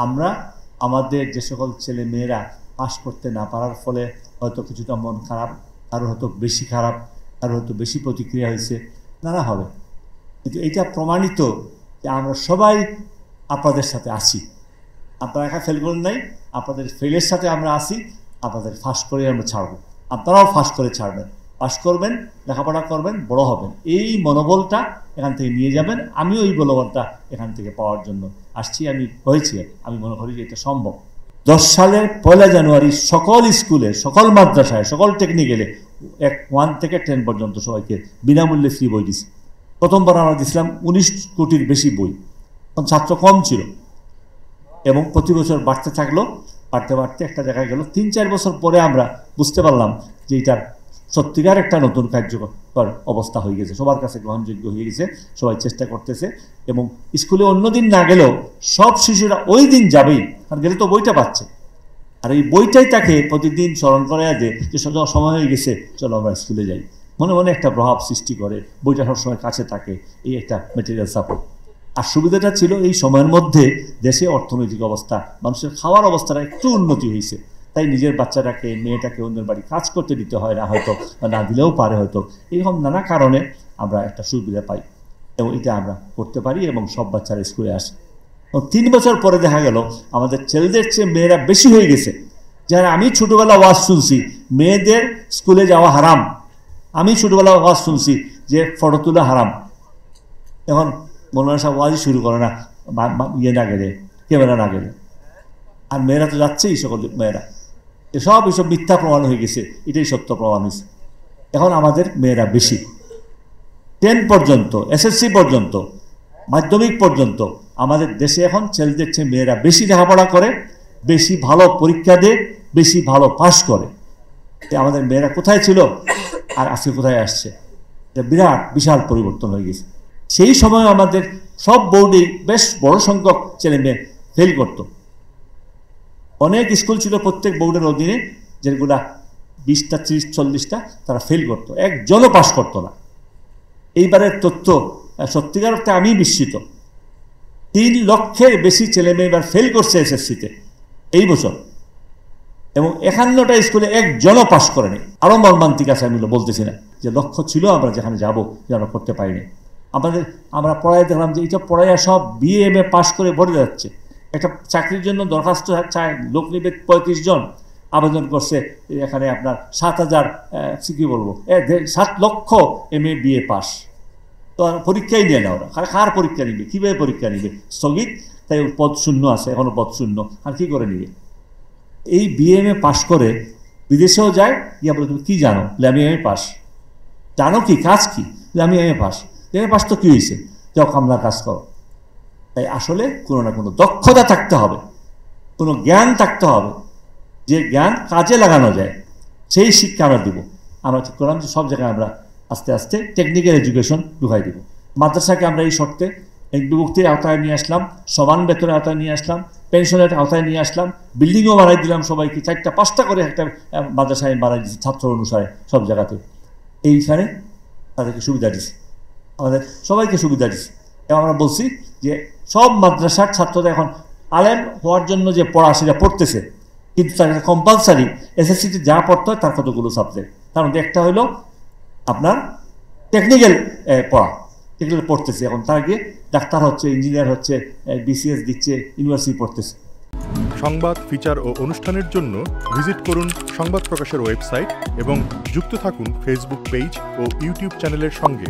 আমরা আমাদের যে সকল ছেলে মেয়েরা পাশ করতে না পারার ফলে হয়তো কিছুটা মন খারাপ, কারো হয়তো বেশি খারাপ, কারো হয়তো বেশি প্রতিক্রিয়া হয়েছে, নানা হবে, কিন্তু এটা প্রমাণিত যে আমরা সবাই আপনাদের সাথে আছি। আপনারা একা ফেল করেন নাই, আপনাদের ফেলের সাথে আমরা আছি। আপনাদের ফাঁস করে আমরা ছাড়বো, আপনারাও ফাঁস করে ছাড়বেন, পাশ করবেন, লেখাপড়া করবেন, বড় হবেন। এই মনোবলটা এখান থেকে নিয়ে যাবেন। আমিও এই মনোবলটা এখান থেকে পাওয়ার জন্য আসছি, আমি মনে করি যে এটা সম্ভব। 10 সালের 1 জানুয়ারি সকল স্কুলে, সকল মাদ্রাসায়, সকল টেকনিক্যালে 1 থেকে 10 পর্যন্ত সবাইকে বিনামূল্যে ফ্রি বই দিছি। প্রথমবার আমরা দিয়েছিলাম 19 কোটির বেশি বই, তখন ছাত্র কম ছিল, এবং প্রতি বছর বাড়তে থাকলো, বাড়তে বাড়তে একটা জায়গায় গেল। 3-4 বছর পরে আমরা বুঝতে পারলাম যে এটার সত্যিকার একটা নতুন কার্যকর অবস্থা হয়ে গেছে, সবার কাছে গ্রহণযোগ্য হয়ে গেছে, সবাই চেষ্টা করতেছে। এবং স্কুলে অন্যদিন না গেলেও সব শিশুরা ওই দিন যাবেই, আর গেলে তো বইটা পাচ্ছে, আর এই বইটাই তাকে প্রতিদিন স্মরণ করাইয়া দেয় যে সময় হয়ে গেছে, চলো আমরা স্কুলে যাই। মনে মনে একটা প্রভাব সৃষ্টি করে, বইটা সবসময় কাছে থাকে, এই একটা ম্যাটেরিয়াল সাপোর্ট। আর সুবিধাটা ছিল এই সময়ের মধ্যে দেশে অর্থনৈতিক অবস্থা, মানুষের খাওয়ার অবস্থাটা একটু উন্নতি হয়েছে, তাই নিজের বাচ্চাটাকে, মেয়েটাকে অন্যের বাড়ি কাজ করতে দিতে হয় না, হয়তো না দিলেও পারে, হয়তো এইরকম নানা কারণে আমরা একটা সুবিধা পাই, এবং এটা আমরা করতে পারি, এবং সব বাচ্চারা স্কুলে আসে। 3 বছর পরে দেখা গেল আমাদের ছেলেদের চেয়ে মেয়েরা বেশি হয়ে গেছে। যারা আমি ছোটোবেলা ওয়াজ শুনছি মেয়েদের স্কুলে যাওয়া হারাম, আমি ছোটোবেলা ওয়াজ শুনছি যে ফটো তোলা হারাম, এখন মৌলানা সাহেব ওয়াজই শুরু করে না ইয়ে না গেলে, ক্যামেরা না গেলে। আর মেয়েরা তো যাচ্ছেই, সকল মেয়েরা, এসব মিথ্যা প্রমাণ হয়ে গেছে, এটাই সত্য প্রমাণ হয়েছে। এখন আমাদের মেয়েরা বেশি, 10 পর্যন্ত, SSC পর্যন্ত, মাধ্যমিক পর্যন্ত আমাদের দেশে এখন ছেলেদের চেয়ে মেয়েরা বেশি লেখাপড়া করে, বেশি ভালো পরীক্ষা দেয়, বেশি ভালো পাস করে। আমাদের মেয়েরা কোথায় ছিল আর আজকে কোথায় আসছে, এটা বিরাট বিশাল পরিবর্তন হয়ে গেছে। সেই সময় আমাদের সব বোর্ডেই বেশ বড় সংখ্যক ছেলে মেয়ে ফেল করত। অনেক স্কুল ছিল প্রত্যেক বোর্ডের অধীনে, যেগুলা 20টা 30-40টা, তারা ফেল করতো, একজনও পাস করতো না। এইবারের তথ্য সত্যিকার অর্থে আমি বিস্মিত, 3 লক্ষের বেশি ছেলে মেয়ে এবার ফেল করছে SSCতে এই বছর, এবং 51টা স্কুলে একজনও পাস করেনি। আরও মর্মান্তিক আছে, আমি বলতেছি না, যে লক্ষ্য ছিল আমরা যেখানে যাব, যে আমরা করতে পারিনি। আমরা পড়ায় দেখলাম যে এটা পড়াইয়া সব BA MA পাস করে ভরে যাচ্ছে। একটা চাকরির জন্য দরখাস্ত চায়, লোক নিবে 35 জন, আবেদন করছে এখানে আপনার 7,000, কি বলবো, 7 লক্ষ MA BA পাস, তো পরীক্ষাই নিয়ে না ওরা। কার পরীক্ষা নিবে, কীভাবে পরীক্ষা নিবে, স্থগিত, তাই পদ শূন্য আছে, এখনও পদ শূন্য, আর কী করে নিবে। এই BA MA পাস করে বিদেশেও যায়, ইয়া বলে তুমি কী জানো, আমি MA পাস, জানো কি কাজ কি, আমি MA পাস। MA পাস তো কী হয়েছে, যাও কামলা কাজ করো। তাই আসলে কোনো না কোনো দক্ষতা থাকতে হবে, কোনো জ্ঞান থাকতে হবে, যে জ্ঞান কাজে লাগানো যায়, সেই শিক্ষা আমরা দিব। আমরা ঠিক করলাম যে সব জায়গায় আমরা আস্তে আস্তে টেকনিক্যাল এডুকেশন ঢুকাই দিব। মাদ্রাসাকে আমরা এই শর্তে বিভক্তির আওতায় নিয়ে আসলাম, সমান বেতনের আওতায় নিয়ে আসলাম, পেনশনের আওতায় নিয়ে আসলাম, বিল্ডিংও বাড়াই দিলাম সবাইকে, 4টা-5টা করে একটা মাদ্রাসায় বাড়াই দিচ্ছি ছাত্র অনুসারে সব জায়গাতে। এইখানে তাদেরকে সুবিধা দিচ্ছি, আমাদের সবাইকে সুবিধা দিচ্ছি। এবং আমরা বলছি যে সব মাদ্রাসার ছাত্ররা এখন আলেম হওয়ার জন্য যে পড়া, সেটা পড়তেছে, কিন্তু তার কম্পালসারি SSCতে যা পড়তে হয় তার কতগুলো সাবজেক্ট, তার মধ্যে একটা হলো আপনার টেকনিক্যাল পড়া, টেকনিক্যাল পড়তেছে। এখন তারা গিয়ে ডাক্তার হচ্ছে, ইঞ্জিনিয়ার হচ্ছে, BCS দিচ্ছে, ইউনিভার্সিটি পড়তেছে। সংবাদ, ফিচার ও অনুষ্ঠানের জন্য ভিজিট করুন সংবাদ প্রকাশের ওয়েবসাইট এবং যুক্ত থাকুন ফেসবুক পেজ ও ইউটিউব চ্যানেলের সঙ্গে।